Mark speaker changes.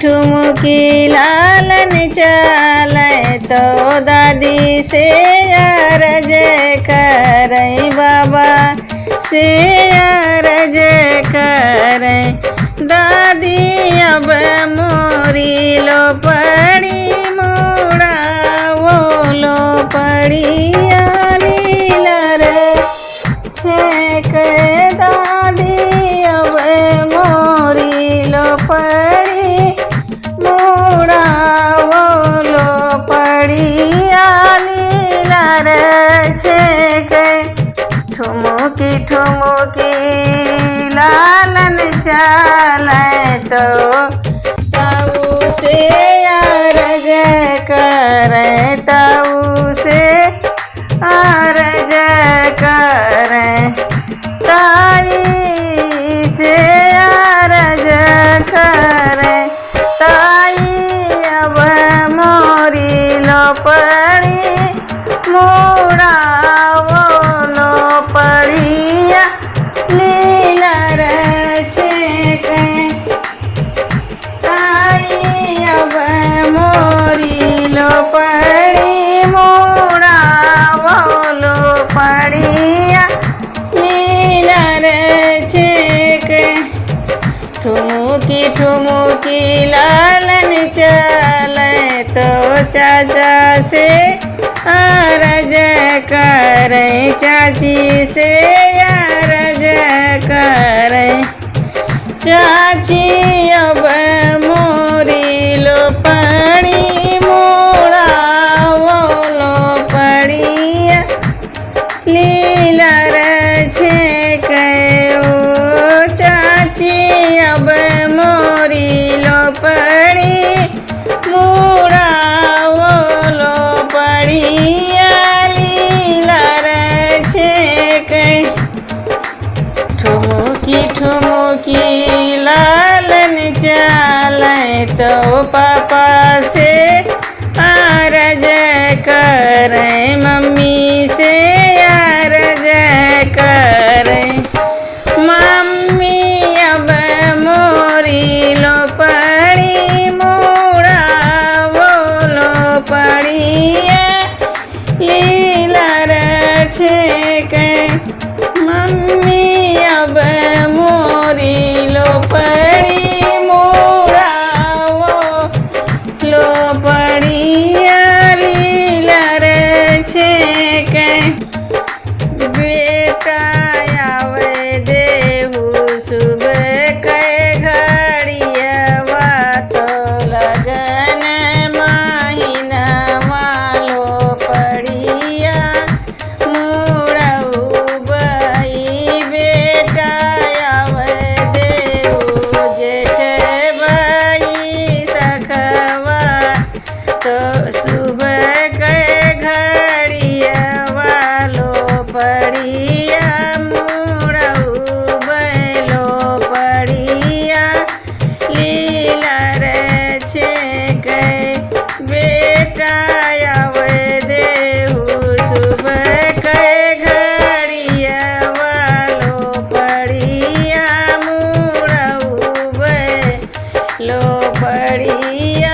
Speaker 1: ठुमकी लालन चले तो दादी से अरज करे बाबा से अरज करे। दादी अब मोरी लो पड़ी मुड़ा वो लो पड़ी लीला रे छेक। दादी अब मोरी लो पड़ी मुड़ा वो लो पड़ी लीला रे छेक। ठुमुकी ठुमुकी लालन चले तो ताऊ से अरज करे ताऊ से अरज करे। ताई से अरज करे ताई अब मोरी लो पड़ी मुड़ा वो लो पड़िया लीला रे छेक। ताई अब मोरी लो पड़ी मुड़ा वो लो पड़िया लीला रे छेक। ठुमुकी ठुमुकी लालन चले तो चाचा से अरज करे चाची से अरज करे। चाची अब मोरी लो पड़ी मुड़ा वो लो पड़िया लीला रे छेक। ओ चाची अब मोरी लो पड़ी मुड़ा वो लो पड़िया लीला रे छेक। ठुमुकी ठुमुकी लालन चले तो पापा से अरज करे मम्मी से अरज करे। मम्मी अब मोरी लो पड़ी मुड़ा वो लो पड़िया लीला रे छेक। मम्मी अब मोरी लो पड़ी मुड़ा वो लो पड़िया लीला रे छेक। बेटा आवे देहु सुबह के घड़िया तो लगन महीना वालो पड़िया मुड़ऊ बई। बेटा आवे देहु जेठ बई सखवा तो सुबह के घड़िया वालो पड़िया मुड़ऊ बैलो पड़िया लीला रे छेक। बेटा आवे देहु सुबह के घड़िया वालो पड़िया मुड़ऊ बैलो पड़िया